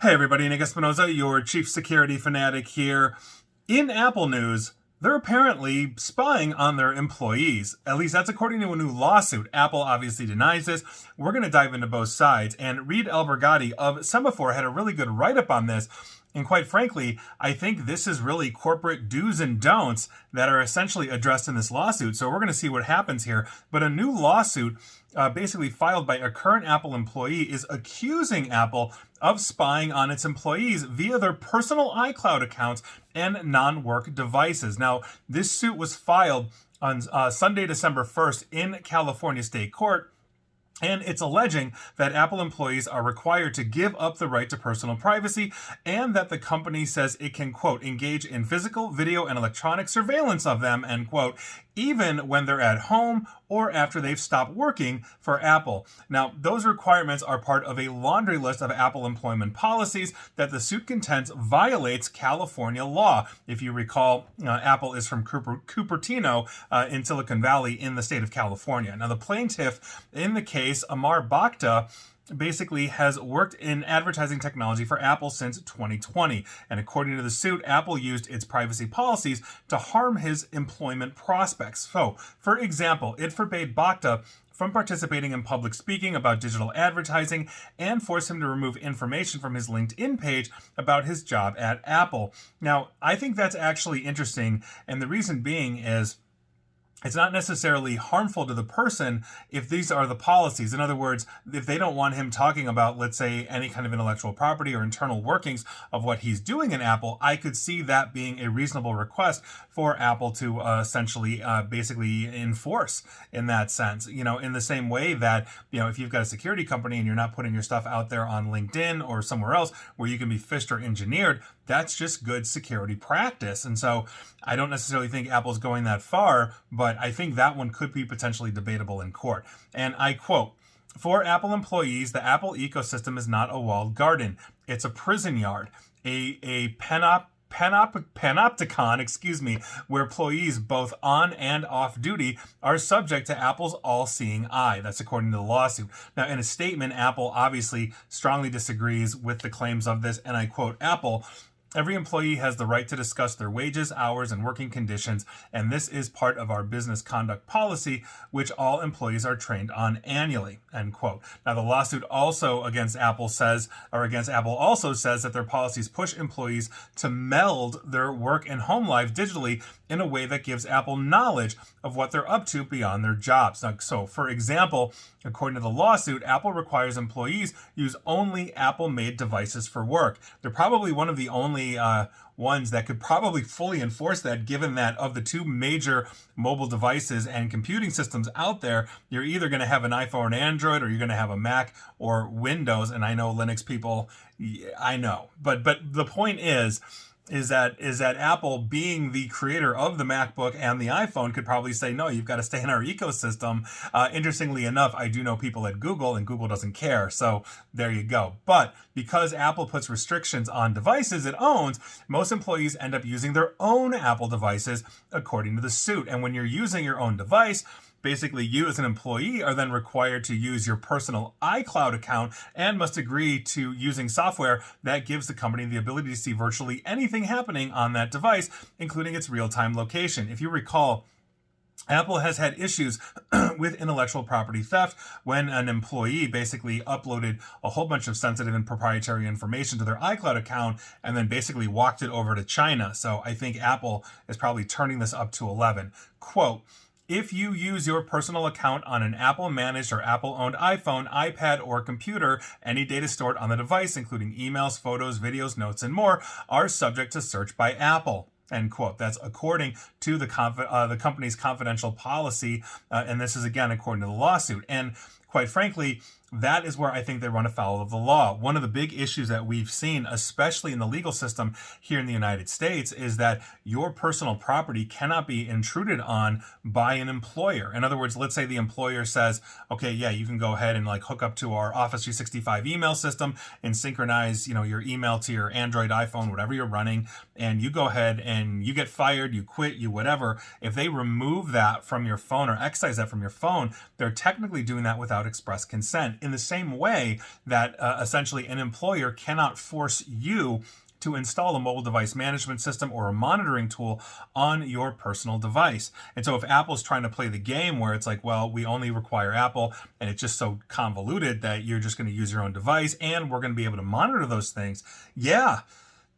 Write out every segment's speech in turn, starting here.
Hey everybody, Nick Espinoza, your chief security fanatic here. In Apple news, they're apparently spying on their employees. At least that's according to a new lawsuit. Apple obviously denies this. We're going to dive into both sides. And Reed Elbergati of Semaphore had a really good write-up on this. And quite frankly, I think this is really corporate do's and don'ts that are essentially addressed in this lawsuit. So we're going to see what happens here. But a new lawsuit basically filed by a current Apple employee is accusing Apple of spying on its employees via their personal iCloud accounts and non-work devices. Now, this suit was filed on Sunday, December 1st in California State Court. And it's alleging that Apple employees are required to give up the right to personal privacy and that the company says it can, quote, engage in physical, video, and electronic surveillance of them, end quote, even when they're at home or after they've stopped working for Apple. Now, those requirements are part of a laundry list of Apple employment policies that the suit contends violates California law. If you recall, Apple is from Cupertino in Silicon Valley in the state of California. Now, the plaintiff in the case, Amar Bhakta, basically has worked in advertising technology for Apple since 2020. And according to the suit, Apple used its privacy policies to harm his employment prospects. So, for example, it forbade Bhakta from participating in public speaking about digital advertising and forced him to remove information from his LinkedIn page about his job at Apple. Now, I think that's actually interesting, and the reason being is it's not necessarily harmful to the person if these are the policies. In other words, if they don't want him talking about, let's say, any kind of intellectual property or internal workings of what he's doing in Apple, I could see that being a reasonable request for Apple to essentially basically enforce in that sense. You know, in the same way that, you know, if you've got a security company and you're not putting your stuff out there on LinkedIn or somewhere else where you can be phished or engineered, that's just good security practice. And so I don't necessarily think Apple's going that far, but I think that one could be potentially debatable in court. And I quote, "For Apple employees, the Apple ecosystem is not a walled garden. It's a prison yard, a panopticon, where employees both on and off duty are subject to Apple's all-seeing eye." That's according to the lawsuit. Now, in a statement, Apple obviously strongly disagrees with the claims of this, and I quote Apple, "Every employee has the right to discuss their wages, hours, and working conditions, and this is part of our business conduct policy, which all employees are trained on annually," end quote. Now, the lawsuit also against Apple also says that their policies push employees to meld their work and home life digitally in a way that gives Apple knowledge of what they're up to beyond their jobs. Now, so, for example, according to the lawsuit, Apple requires employees use only Apple-made devices for work. They're probably one of the only ones that could probably fully enforce that, given that of the two major mobile devices and computing systems out there, you're either going to have an iPhone and Android, or you're going to have a Mac or Windows. And I know Linux people, I know. But the point is that Apple, being the creator of the MacBook and the iPhone, could probably say, no, you've got to stay in our ecosystem. Interestingly enough, I do know people at Google, and Google doesn't care. So there you go. But because Apple puts restrictions on devices it owns, most employees end up using their own Apple devices, according to the suit. And when you're using your own device, basically, you as an employee are then required to use your personal iCloud account and must agree to using software that gives the company the ability to see virtually anything happening on that device, including its real-time location. If you recall, Apple has had issues with intellectual property theft when an employee basically uploaded a whole bunch of sensitive and proprietary information to their iCloud account and then basically walked it over to China. So I think Apple is probably turning this up to 11. Quote, "If you use your personal account on an Apple-managed or Apple-owned iPhone, iPad, or computer, any data stored on the device, including emails, photos, videos, notes, and more, are subject to search by Apple," end quote. That's according to the company's confidential policy, and this is, again, according to the lawsuit. And quite frankly, that is where I think they run afoul of the law. One of the big issues that we've seen, especially in the legal system here in the United States, is that your personal property cannot be intruded on by an employer. In other words, let's say the employer says, okay, yeah, you can go ahead and like hook up to our Office 365 email system and synchronize, your email to your Android, iPhone, whatever you're running, and you go ahead and you get fired, you quit, you whatever. If they remove that from your phone or excise that from your phone, they're technically doing that without express consent. in the same way that essentially an employer cannot force you to install a mobile device management system or a monitoring tool on your personal device. And so if Apple's trying to play the game where it's like, well, we only require Apple and it's just so convoluted that you're just going to use your own device and we're going to be able to monitor those things. Yeah,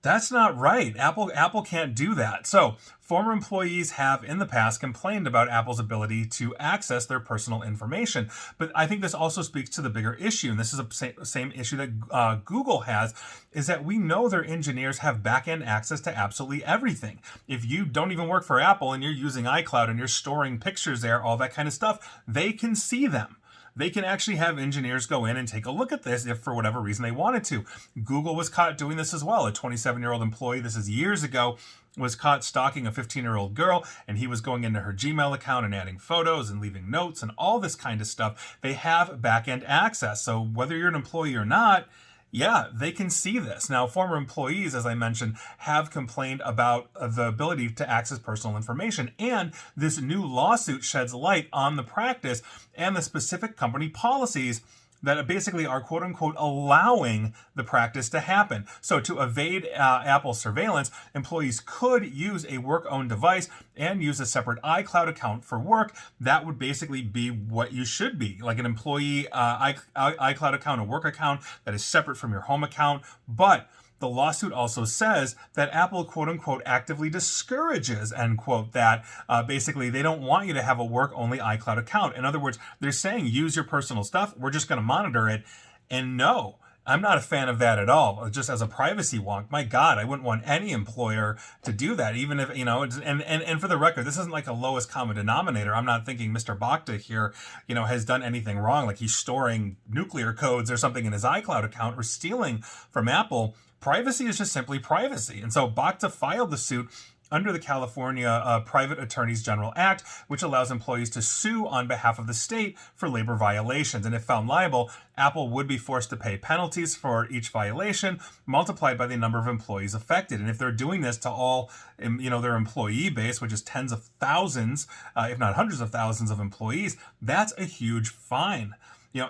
that's not right. Apple can't do that. So former employees have in the past complained about Apple's ability to access their personal information. But I think this also speaks to the bigger issue, and this is a same issue that Google has, is that we know their engineers have back-end access to absolutely everything. If you don't even work for Apple and you're using iCloud and you're storing pictures there, all that kind of stuff, they can see them. They can actually have engineers go in and take a look at this if for whatever reason they wanted to. Google was caught doing this as well. A 27-year-old employee, this is years ago, was caught stalking a 15-year-old girl, and he was going into her Gmail account and adding photos and leaving notes and all this kind of stuff. They have back-end access. So whether you're an employee or not, yeah, they can see this. Now, former employees, as I mentioned, have complained about the ability to access personal information, and this new lawsuit sheds light on the practice and the specific company policies that basically are quote unquote allowing the practice to happen. So to evade Apple surveillance, employees could use a work-owned device and use a separate iCloud account for work. That would basically be what you should be, like an employee iCloud account, a work account that is separate from your home account. But the lawsuit also says that Apple, quote unquote, actively discourages, end quote, that basically they don't want you to have a work-only iCloud account. In other words, they're saying use your personal stuff. We're just going to monitor it. And no, I'm not a fan of that at all. Just as a privacy wonk, my God, I wouldn't want any employer to do that, even if, and for the record, this isn't like a lowest common denominator. I'm not thinking Mr. Bhakta here, has done anything wrong, like he's storing nuclear codes or something in his iCloud account or stealing from Apple. Privacy is just simply privacy. And so Bhakta filed the suit under the California Private Attorneys General Act, which allows employees to sue on behalf of the state for labor violations. And if found liable, Apple would be forced to pay penalties for each violation multiplied by the number of employees affected. And if they're doing this to all, their employee base, which is tens of thousands, if not hundreds of thousands of employees, that's a huge fine.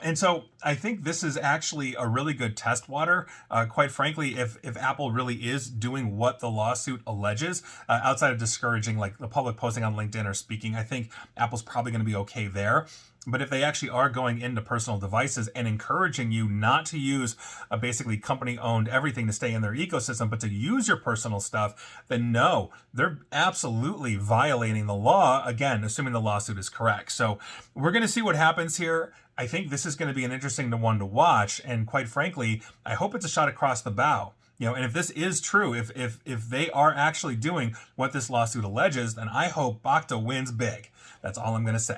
And so I think this is actually a really good test water. Quite frankly, if Apple really is doing what the lawsuit alleges, outside of discouraging like the public posting on LinkedIn or speaking, I think Apple's probably going to be okay there. But if they actually are going into personal devices and encouraging you not to use basically company-owned everything to stay in their ecosystem, but to use your personal stuff, then no, they're absolutely violating the law, again, assuming the lawsuit is correct. So we're going to see what happens here. I think this is going to be an interesting one to watch. And quite frankly, I hope it's a shot across the bow. And if this is true, if they are actually doing what this lawsuit alleges, then I hope Bhakta wins big. That's all I'm going to say.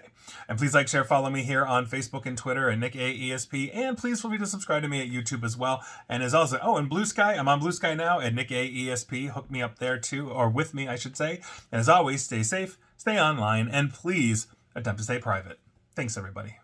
And please like, share, follow me here on Facebook and Twitter at NickAESP. And please feel free to subscribe to me at YouTube as well. And as also, and Blue Sky, I'm on Blue Sky now at NickAESP. Hook me up there too, or with me, I should say. And as always, stay safe, stay online, and please attempt to stay private. Thanks, everybody.